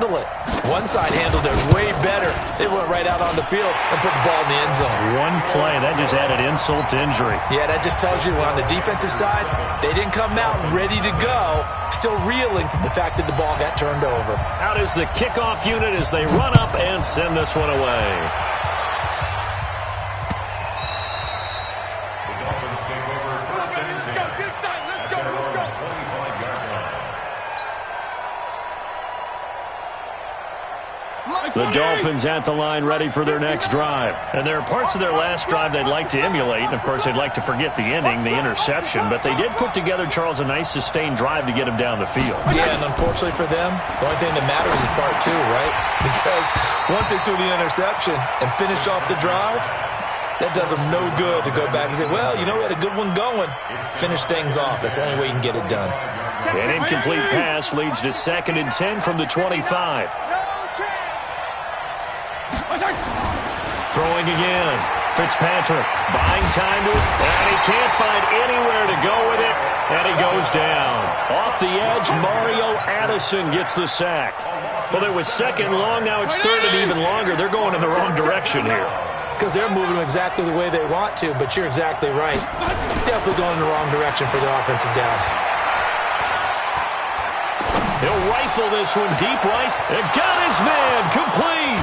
handle it. One side handled it way better. They went right out on the field and put the ball in the end zone. One play, that just added insult to injury. Yeah, that just tells you on the defensive side, they didn't come out ready to go, still reeling from the fact that the ball got turned over. Out is the kickoff unit as they run up and send this one away. The Dolphins at the line ready for their next drive. And there are parts of their last drive they'd like to emulate. And, of course, they'd like to forget the ending, the interception. But they did put together, Charles, a nice sustained drive to get him down the field. Yeah, and unfortunately for them, the only thing that matters is part two, right? Because once they threw the interception and finished off the drive, that does them no good to go back and say, well, you know, we had a good one going. Finish things off. That's the only way you can get it done. An incomplete pass leads to 2nd and 10 from the 25. Throwing again. Fitzpatrick buying time to it, and he can't find anywhere to go with it, and he goes down. Off the edge, Mario Addison gets the sack. Well, it was 2nd long, now it's 3rd and even longer. They're going in the wrong direction here. Because they're moving exactly the way they want to, but you're exactly right. Definitely going in the wrong direction for the offensive guys. He'll rifle this one deep right, and got his man complete.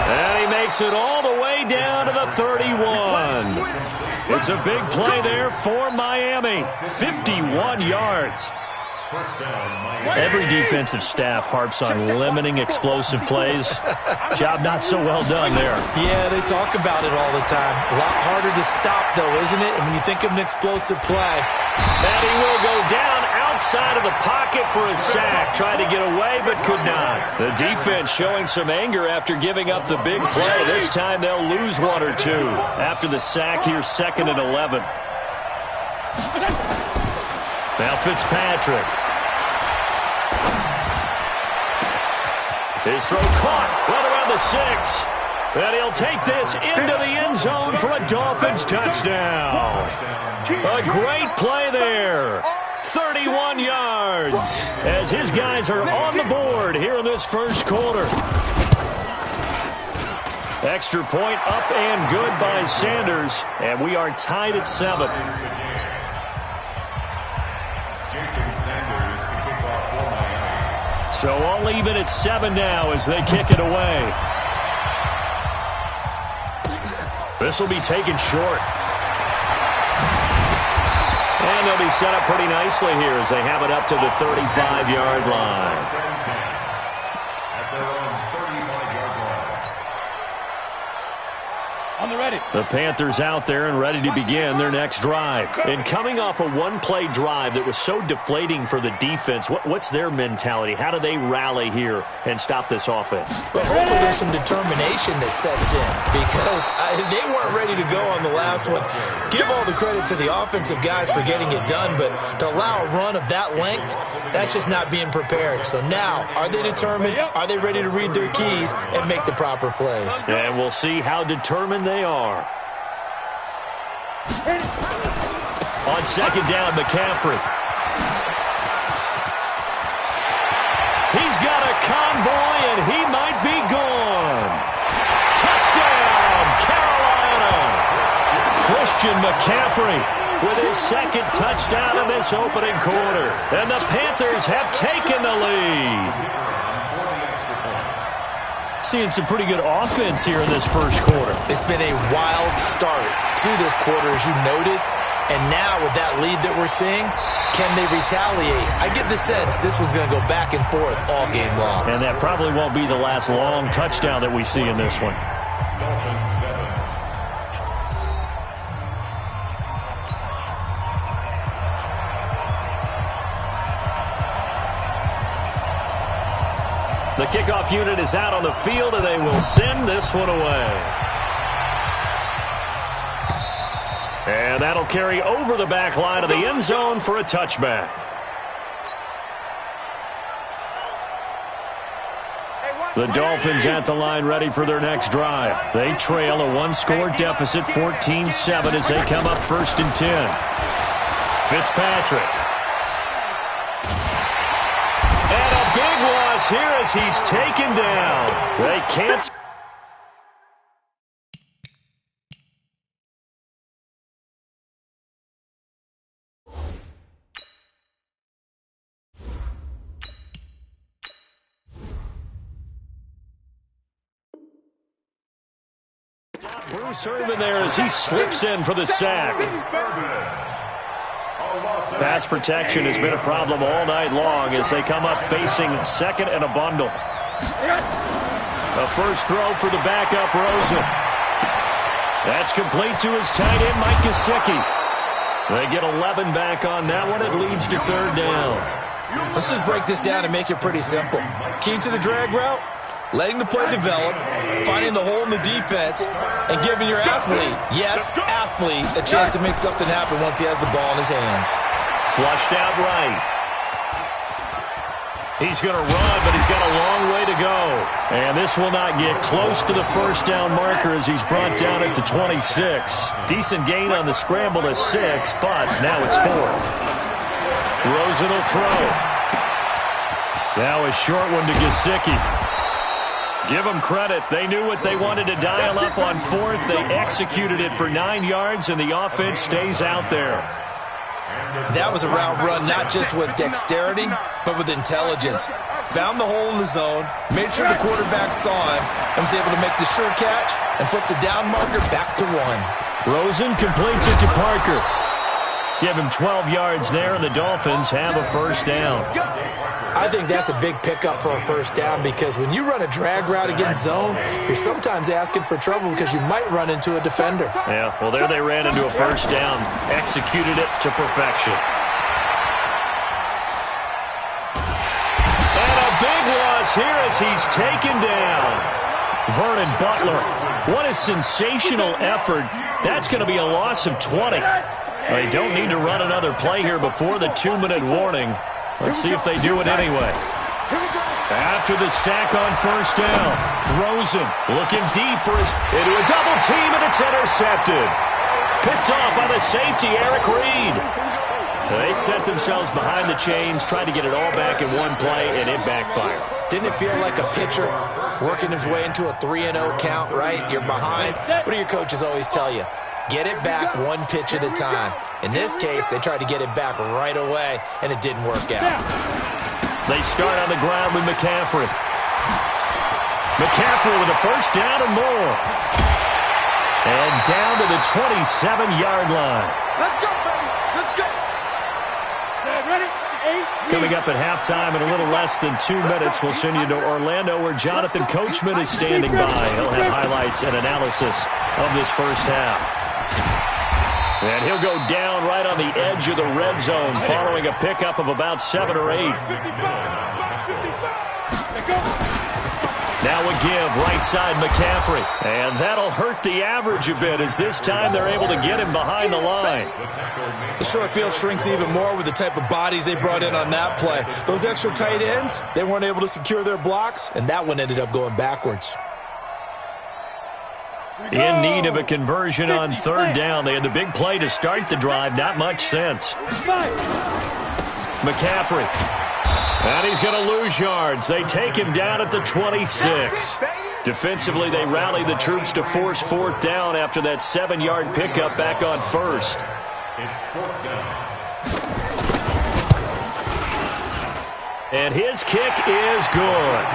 And he makes it all the way down to the 31. It's a big play there for Miami. 51 yards. Every defensive staff harps on limiting explosive plays. Job not so well done there. Yeah, they talk about it all the time. A lot harder to stop, though, isn't it? And when you think of an explosive play. And he will go down outside of the pocket for a sack. Tried to get away, but could not. The defense showing some anger after giving up the big play. This time they'll lose one or two. After the sack, here's 2nd and 11. Now Fitzpatrick. His throw caught right around the 6. And he'll take this into the end zone for a Dolphins touchdown. A great play there. 31 yards as his guys are on the board here in this first quarter. Extra point up and good by Sanders. And we are tied at 7. So all even at 7 now as they kick it away. This will be taken short. And they'll be set up pretty nicely here as they have it up to the 35-yard line. The Panthers out there and ready to begin their next drive. And coming off a one-play drive that was so deflating for the defense, what's their mentality? How do they rally here and stop this offense? But hopefully there's some determination that sets in because they weren't ready to go on the last one. Give all the credit to the offensive guys for getting it done, but to allow a run of that length, that's just not being prepared. So now, are they determined? Are they ready to read their keys and make the proper plays? And we'll see how determined they are. On 2nd down, McCaffrey. He's got a convoy, and he might be gone. Touchdown, Carolina. Christian McCaffrey with his 2nd touchdown in this opening quarter. And the Panthers have taken the lead. Seeing some pretty good offense here in this first quarter. It's been a wild start to this quarter, as you noted. And now with that lead that we're seeing, can they retaliate? I get the sense this one's going to go back and forth all game long. And that probably won't be the last long touchdown that we see in this one. The kickoff unit is out on the field, and they will send this one away. And that'll carry over the back line of the end zone for a touchback. The Dolphins at the line ready for their next drive. They trail a one-score deficit, 14-7, as they come up 1st and 10. Fitzpatrick. here as he's taken down. They can't. Bruce Irvin there as he slips in for the sack. Pass protection has been a problem all night long as they come up facing second and a bundle. A first throw for the backup, Rosen. That's complete to his tight end, Mike Gesicki. They get 11 back on that one. It leads to third down. Let's just break this down and make it pretty simple. Key to the drag route, letting the play develop, finding the hole in the defense, and giving your athlete, yes, athlete, a chance to make something happen once he has the ball in his hands. Flushed out right. He's going to run, but he's got a long way to go. And this will not get close to the first down marker as he's brought down at the 26. Decent gain on the scramble to 6, but now it's fourth. Rosen will throw. Now a short one to Gesicki. Give them credit. They knew what they wanted to dial up on fourth. They executed it for 9 yards, and the offense stays out there. That was a route run not just with dexterity, but with intelligence. Found the hole in the zone, made sure the quarterback saw him, and was able to make the sure catch and flip the down marker back to 1. Rosen completes it to Parker. Give him 12 yards there, and the Dolphins have a first down. I think that's a big pickup for a first down because when you run a drag route against zone, you're sometimes asking for trouble because you might run into a defender. Yeah, well, there they ran into a first down. Executed it to perfection. And a big loss here as he's taken down. Vernon Butler. What a sensational effort. That's going to be a loss of 20. They don't need to run another play here before the 2-minute warning. Let's see if they do it anyway. After the sack on first down, Rosen looking deep for his into a double team, and it's intercepted. Picked off by the safety, Eric Reed. They set themselves behind the chains, tried to get it all back in one play, and it backfired. Didn't it feel like a pitcher working his way into a 3-0 count, right? You're behind. What do your coaches always tell you? Get it back one pitch at a time. In this case, they tried to get it back right away, and it didn't work out. They start on the ground with McCaffrey. McCaffrey with a first down and more. And down to the 27-yard line. Let's go, baby. Let's go. Ready? 8. Coming up at halftime in a little less than 2 minutes, we'll send you to Orlando where Jonathan Coachman is standing by. He'll have highlights and analysis of this first half. And he'll go down right on the edge of the red zone following a pickup of about 7 or 8. Now a give, right side McCaffrey. And that'll hurt the average a bit as this time they're able to get him behind the line. The short field shrinks even more with the type of bodies they brought in on that play. Those extra tight ends, they weren't able to secure their blocks, and that one ended up going backwards. In need of a conversion on third down. They had the big play to start the drive. Not much sense. McCaffrey. And he's going to lose yards. They take him down at the 26. Defensively, they rally the troops to force fourth down after that 7-yard pickup back on first. And his kick is good.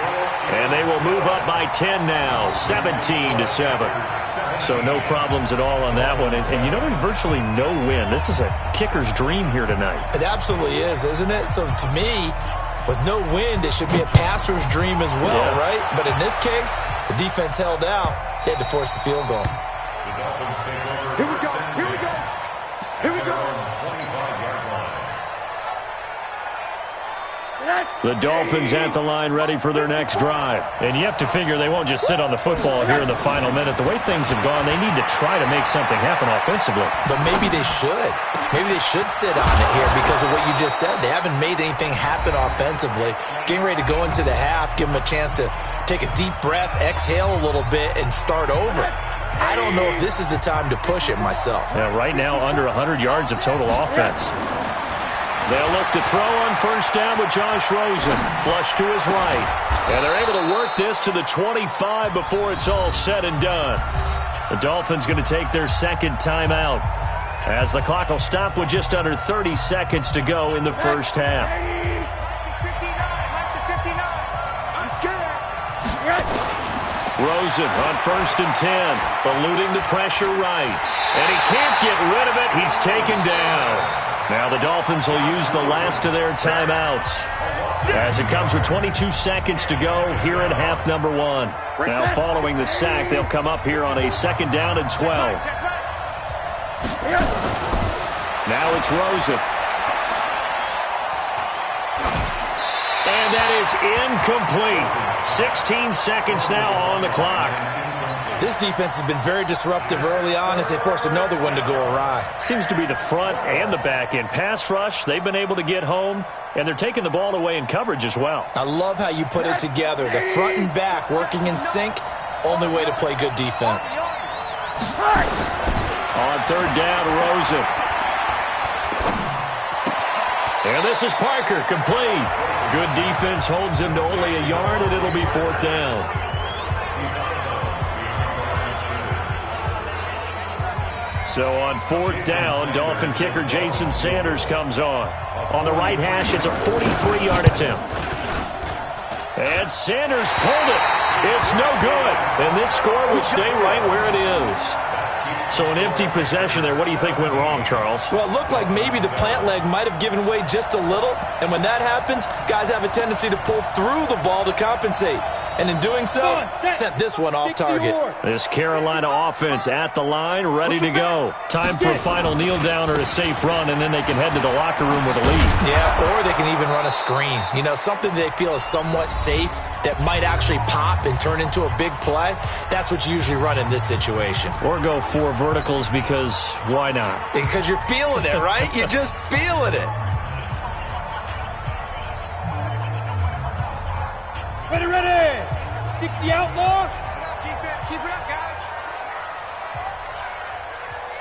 And they will move up by 10 now, 17-7. So no problems at all on that one. And you know, there's virtually no win. This is a kicker's dream here tonight. It absolutely is, isn't it? So to me, with no wind, it should be a passer's dream as well, right? But in this case, the defense held out. They had to force the field goal. Here we go. Here we go. Here we go. The Dolphins at the line ready for their next drive. And you have to figure they won't just sit on the football here in the final minute. The way things have gone, they need to try to make something happen offensively. But maybe they should. Maybe they should sit on it here because of what you just said. They haven't made anything happen offensively. Getting ready to go into the half, give them a chance to take a deep breath, exhale a little bit, and start over. I don't know if this is the time to push it myself. Yeah, right now, under 100 yards of total offense. They'll look to throw on first down with Josh Rosen. Flush to his right. And they're able to work this to the 25 before it's all said and done. The Dolphins going to take their second timeout as the clock will stop with just under 30 seconds to go in the first half. Rosen on first and 10, eluding the pressure right. And he can't get rid of it. He's taken down. Now the Dolphins will use the last of their timeouts as it comes with 22 seconds to go here in half number one. Now following the sack, they'll come up here on a second down and 12. Now it's Rosen. And that is incomplete. 16 seconds now on the clock. This defense has been very disruptive early on as they force another one to go awry. Seems to be the front and the back end. Pass rush, they've been able to get home, and they're taking the ball away in coverage as well. I love how you put it together. The front and back working in sync, only way to play good defense. On third down, Rosen. And this is Parker, complete. Good defense holds him to only a yard, and it'll be fourth down. So on fourth down, Dolphin kicker Jason Sanders comes on. On the right hash, it's a 43-yard attempt. And Sanders pulled it. It's no good. And this score will stay right where it is. So an empty possession there. What do you think went wrong, Charles? Well, it looked like maybe the plant leg might have given way just a little. And when that happens, guys have a tendency to pull through the ball to compensate. And in doing so, sent this one off target. This Carolina offense at the line, ready to go. Time for a final kneel down or a safe run, and then they can head to the locker room with a lead. Yeah, or they can even run a screen. You know, something they feel is somewhat safe that might actually pop and turn into a big play. That's what you usually run in this situation. Or go 4 verticals because why not? Because you're feeling it, right? You're just feeling it. Ready. 60 outlaw. Keep it up, guys.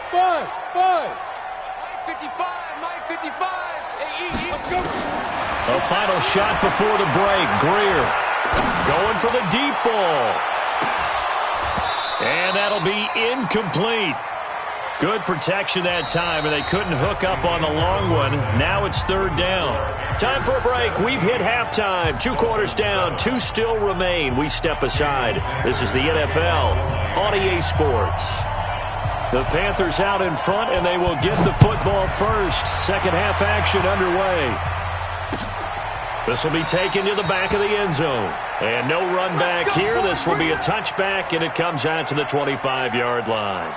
5. Mike 55. Let's go. A final shot before the break. Greer going for the deep ball. And that'll be incomplete. Good protection that time, and they couldn't hook up on the long one. Now it's third down. Time for a break. We've hit halftime. 2 quarters down. 2 still remain. We step aside. This is the NFL on EA Sports. The Panthers out in front, and they will get the football first. Second half action underway. This will be taken to the back of the end zone. And no run back here. This will be a touchback, and it comes out to the 25-yard line.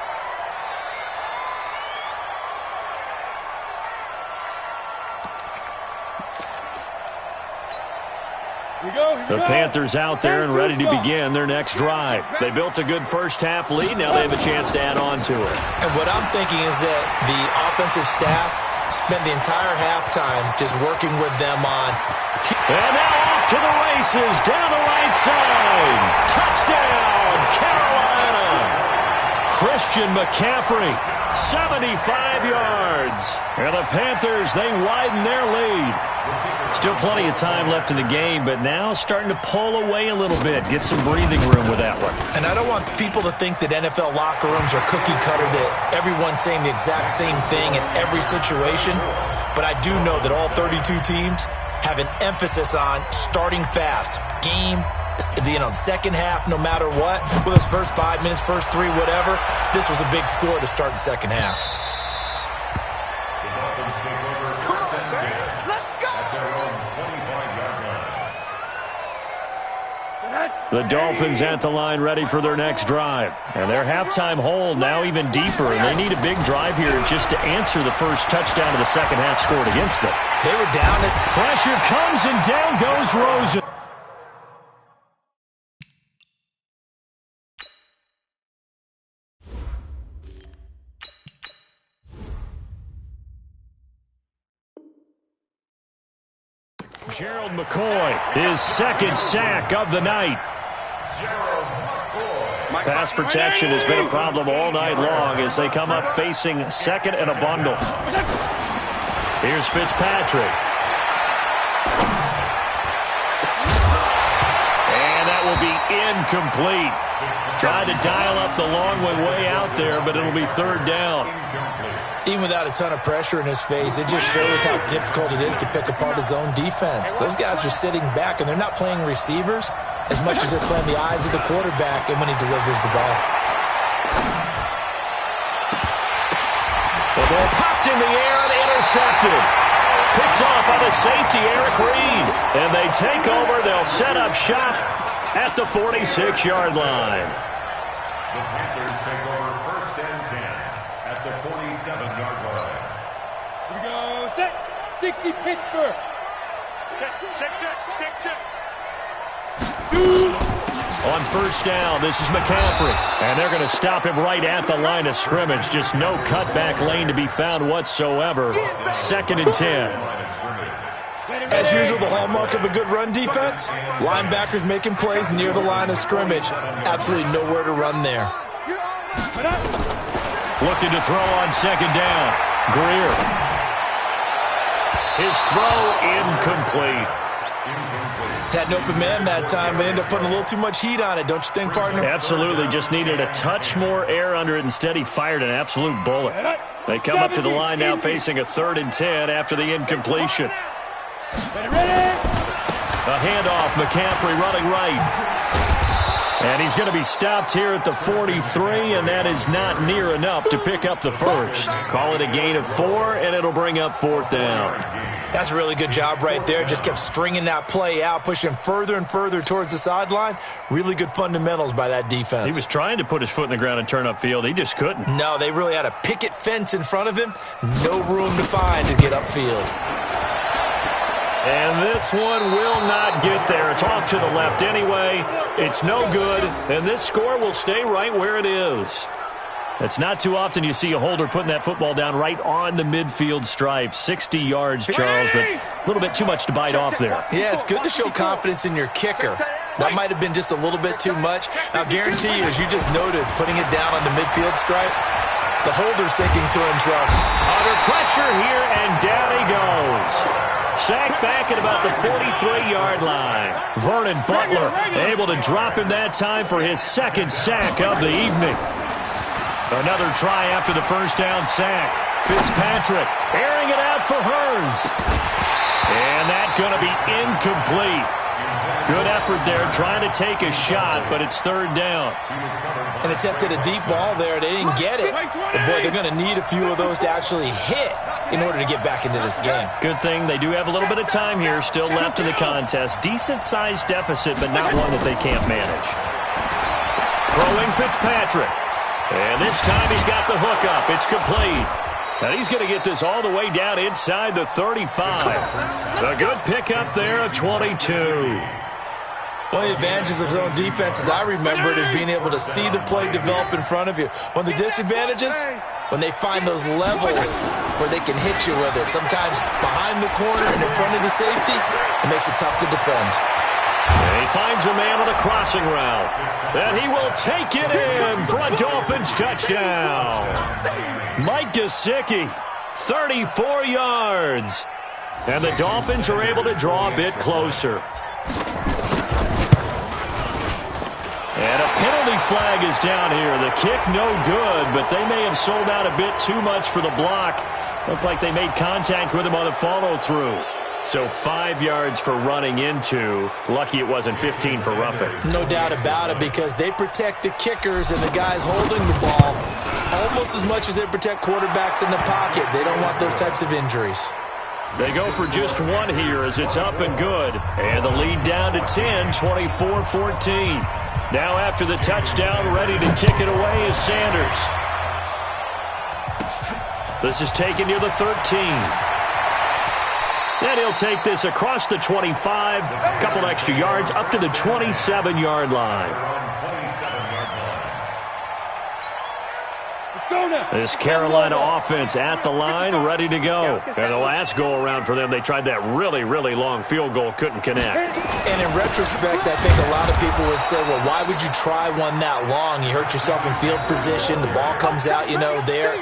The Panthers out there and ready to begin their next drive. They built a good first-half lead. Now they have a chance to add on to it. And what I'm thinking is that the offensive staff spent the entire halftime just working with them on. And now off to the races, down the right side. Touchdown, Carolina. Christian McCaffrey, 75 yards. And the Panthers, they widen their lead. Still plenty of time left in the game, but now starting to pull away a little bit. Get some breathing room with that one. And I don't want people to think that NFL locker rooms are cookie cutter, that everyone's saying the exact same thing in every situation. But I do know that all 32 teams have an emphasis on starting fast. Game, second half, no matter what. Whether it's first 5 minutes, first 3, whatever. This was a big score to start the second half. The Dolphins at the line ready for their next drive. And their halftime hole now even deeper, and they need a big drive here just to answer the first touchdown of the second half scored against them. They were down. Pressure comes, and down goes Rosen. Gerald McCoy, his second sack of the night. Pass protection has been a problem all night long as they come up facing second and a bundle. Here's Fitzpatrick. And that will be incomplete. Tried to dial up the long way out there, but it'll be third down. Even without a ton of pressure in his face, it just shows how difficult it is to pick apart his own defense. Those guys are sitting back, and they're not playing receivers as much as they're playing the eyes of the quarterback and when he delivers the ball. The ball popped in the air and intercepted. Picked off by the safety, Eric Reed. And they take over. They'll set up shop at the 46-yard line. The Panthers take over 1st and 10 at the 47-yard line. Here we go. Set. 60 Pittsburgh. Check. Shoot. On 1st down, this is McCaffrey. And they're going to stop him right at the line of scrimmage. Just no cutback lane to be found whatsoever. 2nd and 10. As usual, the hallmark of a good run defense, linebackers making plays near the line of scrimmage. Absolutely nowhere to run there. Looking to throw on 2nd down. Greer. His throw incomplete. Had an open man that time, but ended up putting a little too much heat on it, don't you think, partner? Absolutely. Just needed a touch more air under it. Instead, he fired an absolute bullet. They come up to the line now facing a 3rd and 10 after the incompletion. A handoff, McCaffrey running right. And he's going to be stopped here at the 43, and that is not near enough to pick up the first. Call it a gain of 4, and it'll bring up 4th down. That's a really good job right there. Just kept stringing that play out, pushing him further and further towards the sideline. Really good fundamentals by that defense. He was trying to put his foot in the ground and turn upfield. He just couldn't. No, they really had a picket fence in front of him. No room to find to get upfield. And this one will not get there. It's off to the left anyway. It's no good, and this score will stay right where it is. It's not too often you see a holder putting that football down right on the midfield stripe. 60 yards, Charles, but a little bit too much to bite off there. Yeah, it's good to show confidence in your kicker. That might have been just a little bit too much. Now, guarantee you, as you just noted, putting it down on the midfield stripe, the holder's thinking to himself, under pressure here, and down he goes. Sacked back at about the 43-yard line. Vernon Butler able to drop him that time for his 2nd sack of the evening. Another try after the 1st down sack. Fitzpatrick airing it out for Hearns. And that's going to be incomplete. Good effort there trying to take a shot, but it's 3rd down. An attempt at a deep ball there. They didn't get it. But, boy, they're going to need a few of those to actually hit in order to get back into this game. Good thing they do have a little bit of time here still left in the contest. Decent-sized deficit, but not one that they can't manage. Throwing Fitzpatrick. And this time he's got the hook up. It's complete. And he's going to get this all the way down inside the 35. A good pickup there of 22. One of the advantages of zone defense, as I remember it, is being able to see the play develop in front of you. One of the disadvantages, when they find those levels where they can hit you with it. Sometimes behind the corner and in front of the safety, it makes it tough to defend. And he finds a man on a crossing route. And he will take it in for a Dolphins touchdown. Mike Gesicki, 34 yards. And the Dolphins are able to draw a bit closer. And a penalty flag is down here. The kick no good, but they may have sold out a bit too much for the block. Looked like they made contact with him on the follow-through. So 5 yards for running into. Lucky it wasn't 15 for roughing. No doubt about it, because they protect the kickers and the guys holding the ball almost as much as they protect quarterbacks in the pocket. They don't want those types of injuries. They go for just one here as it's up and good. And the lead down to 10, 24-14. Now after the touchdown, ready to kick it away is Sanders. This is taken near the 13. And he'll take this across the 25, a couple extra yards, up to the 27-yard line. Let's go. This Carolina offense at the line, ready to go. And the last go-around for them, they tried that really, really long field goal, couldn't connect. And in retrospect, I think a lot of people would say, well, why would you try one that long? You hurt yourself in field position. The ball comes out, there.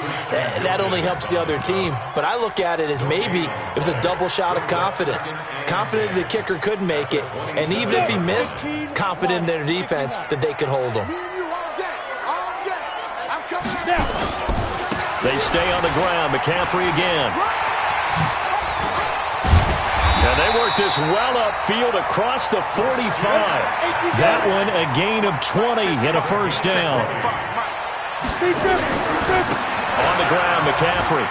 That only helps the other team. But I look at it as maybe it was a double shot of confidence. Confident the kicker could make it. And even if he missed, confident in their defense that they could hold him. They stay on the ground. McCaffrey again. And they work this well upfield across the 45. That one a gain of 20 and a first down. On the ground, McCaffrey.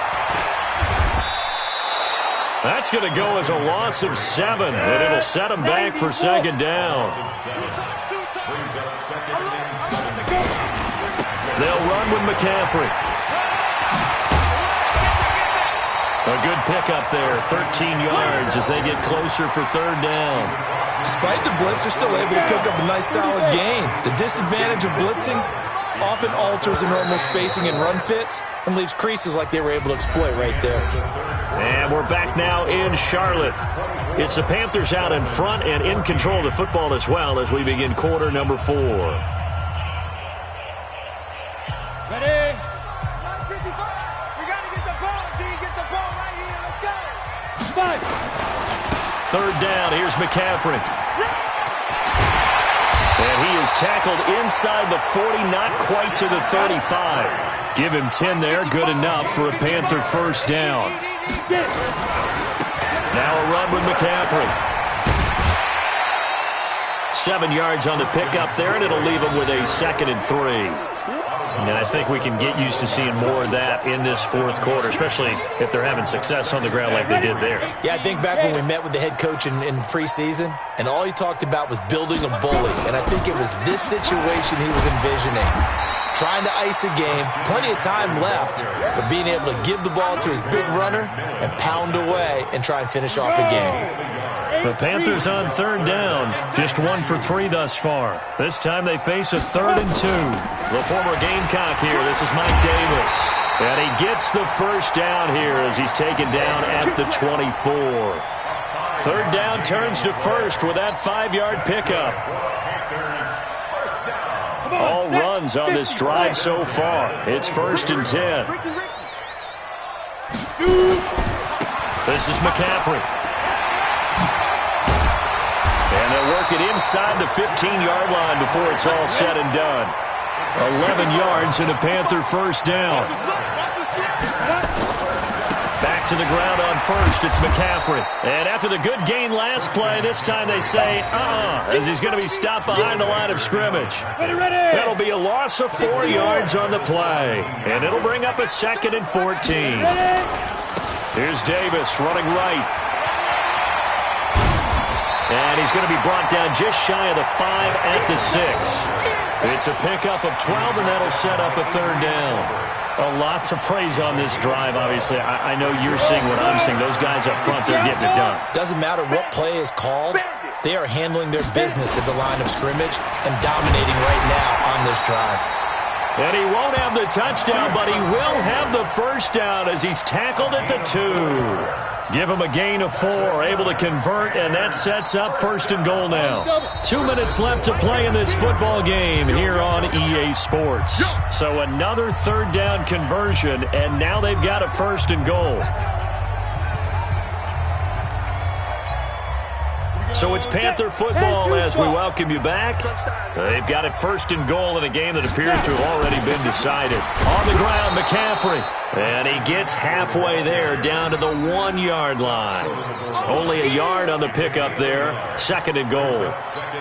That's going to go as a loss of 7, and it'll set him back for second down. They'll run with McCaffrey. A good pickup there, 13 yards as they get closer for third down. Despite the blitz, they're still able to pick up a nice solid gain. The disadvantage of blitzing often alters the normal spacing and run fits and leaves creases like they were able to exploit right there. And we're back now in Charlotte. It's the Panthers out in front and in control of the football as well as we begin quarter number 4. Ready? 55. We got to get the ball. D, get the ball right here. Let's go. 5. Third down. Here's McCaffrey. And he is tackled inside the 40, not quite to the 35. Give him 10 there. Good enough for a Panther first down. Now a run with McCaffrey. 7 yards on the pickup there, and it'll leave him with a 2nd and 3. And I think we can get used to seeing more of that in this fourth quarter, especially if they're having success on the ground like they did there. Yeah, I think back when we met with the head coach in preseason, and all he talked about was building a bully. And I think it was this situation he was envisioning. Trying to ice a game, plenty of time left, but being able to give the ball to his big runner and pound away and try and finish off a game. The Panthers on third down, just 1 for 3 thus far. This time they face a 3rd and 2. The former Gamecock here, this is Mike Davis. And he gets the first down here as he's taken down at the 24. Third down turns to first with that 5-yard pickup. All runs on this drive so far. It's 1st and 10. This is McCaffrey. And they'll work it inside the 15-yard line before it's all said and done. 11 yards and a Panther first down. Back to the ground on first, it's McCaffrey. And after the good gain last play, this time they say, as he's going to be stopped behind the line of scrimmage. That'll be a loss of 4 yards on the play. And it'll bring up a 2nd and 14. Here's Davis running right. And he's going to be brought down just shy of the 5 at the 6. It's a pickup of 12, and that'll set up a third down. A lot to praise on this drive, obviously. I know you're seeing what I'm seeing. Those guys up front, they're getting it done. Doesn't matter what play is called. They are handling their business at the line of scrimmage and dominating right now on this drive. And he won't have the touchdown, but he will have the first down as he's tackled at the 2. Give him a gain of 4, able to convert, and that sets up 1st and goal now. 2 minutes left to play in this football game here on EA Sports. So another third down conversion, and now they've got a 1st and goal. So it's Panther football as we welcome you back. They've got it 1st and goal in a game that appears to have already been decided. On the ground, McCaffrey. And he gets halfway there down to the 1-yard line. Only a yard on the pickup there. 2nd and goal.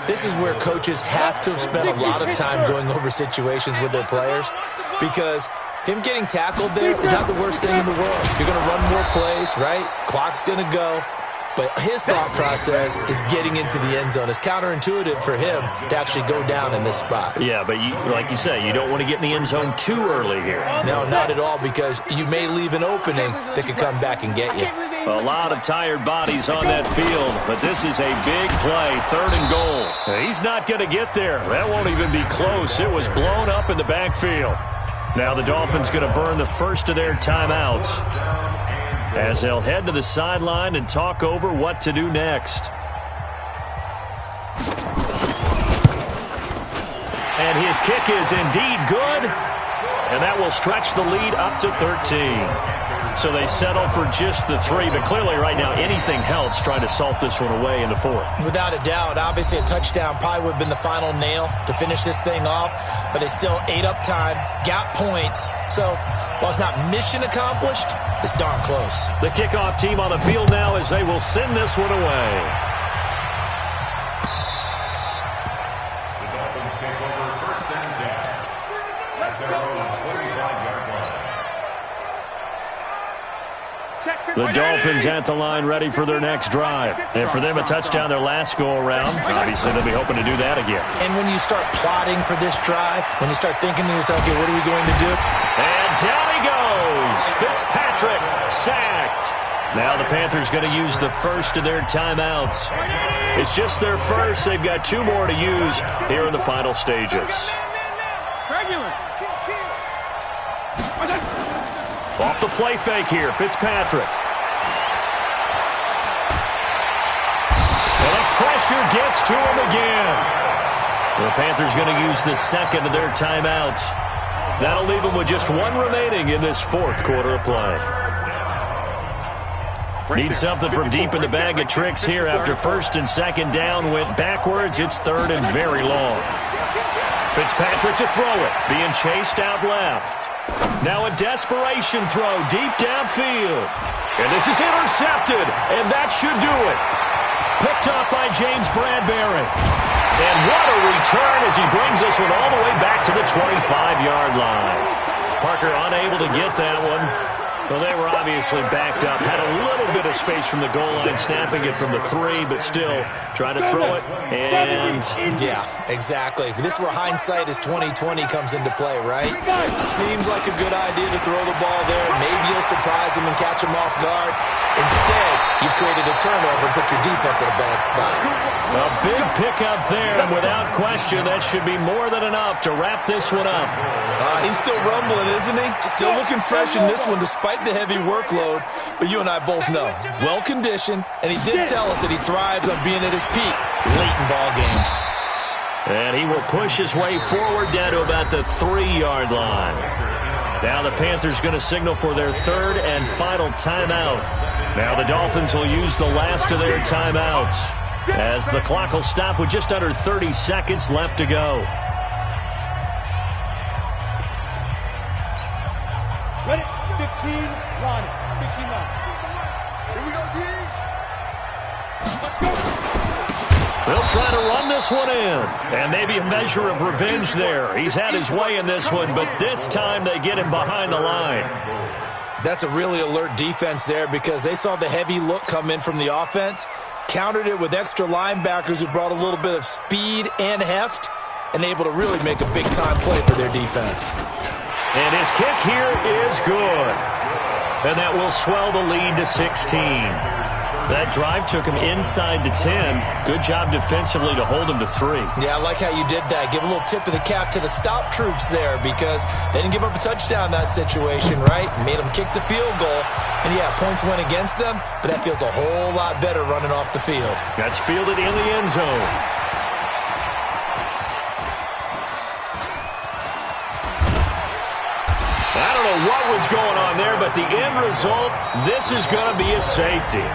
This is where coaches have to have spent a lot of time going over situations with their players because him getting tackled there is not the worst thing in the world. You're going to run more plays, right? Clock's going to go. But his thought process is getting into the end zone. It's counterintuitive for him to actually go down in this spot. Yeah, but like you say, you don't want to get in the end zone too early here. No, not at all, because you may leave an opening that could come back and get you. A lot of tired bodies on that field, but this is a big play, 3rd and goal. He's not going to get there. That won't even be close. It was blown up in the backfield. Now the Dolphins going to burn the first of their timeouts as they'll head to the sideline and talk over what to do next. And his kick is indeed good, and that will stretch the lead up to 13. So they settle for just the 3, but clearly right now anything helps trying to salt this one away in the 4th. Without a doubt, obviously a touchdown probably would have been the final nail to finish this thing off, but it's still ate up time, got points. So while it's not mission accomplished, it's darn close. The kickoff team on the field now as they will send this one away. The Dolphins take over 1st and 10 at their own 25-yard line. The Dolphins at the line ready for their next drive. And for them, a touchdown their last go-around. Obviously, they'll be hoping to do that again. And when you start plotting for this drive, when you start thinking to yourself, okay, what are we going to do? And down he goes. Fitzpatrick sacked. Now the Panthers going to use the first of their timeouts. It's just their first. They've got 2 more to use here in the final stages. Off the play fake here, Fitzpatrick. And the pressure gets to him again. The Panthers going to use the second of their timeouts. That'll leave them with just 1 remaining in this 4th quarter of play. Need something from deep in the bag of tricks here after 1st and 2nd down went backwards. It's 3rd and very long. Fitzpatrick to throw it, being chased out left. Now a desperation throw deep downfield. And this is intercepted, and that should do it. Picked up by James Bradbury. And what a return as he brings this one all the way back to the 25-yard line. Parker unable to get that one. Well, they were obviously backed up. Had a little bit of space from the goal line, snapping it from the 3, but still trying to throw it. And yeah, exactly. This is where hindsight is 20/20 comes into play, right? Seems like a good idea to throw the ball there. Maybe you'll surprise him and catch him off guard. Instead, you've created a turnover and put your defense in a bad spot. A big pickup there, and without question, that should be more than enough to wrap this one up. He's still rumbling, isn't he? Still looking fresh in this one despite the heavy workload. But you and I both know, well-conditioned, and he did tell us that he thrives on being at his peak late in ball games. And he will push his way forward down to about the 3-yard line. Now the Panthers going to signal for their 3rd and final timeout. Now the Dolphins will use the last of their timeouts as the clock will stop with just under 30 seconds left to go. Ready? 15, run. 15, run. Here we go, D. They'll try to run this one in. And maybe a measure of revenge there. He's had his way in this one, but this time they get him behind the line. That's a really alert defense there because they saw the heavy look come in from the offense, countered it with extra linebackers who brought a little bit of speed and heft, and able to really make a big-time play for their defense. And his kick here is good. And that will swell the lead to 16. That drive took him inside the 10. Good job defensively to hold him to 3. Yeah, I like how you did that. Give a little tip of the cap to the stop troops there because they didn't give up a touchdown in that situation, right? Made them kick the field goal. And, yeah, points went against them, but that feels a whole lot better running off the field. That's fielded in the end zone. I don't know what was going on there, but the end result, this is going to be a safety.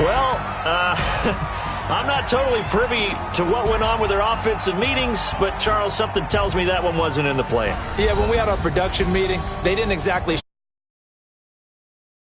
Well, I'm not totally privy to what went on with their offensive meetings, but, Charles, something tells me that one wasn't in the plan. Yeah, when we had our production meeting, they didn't exactly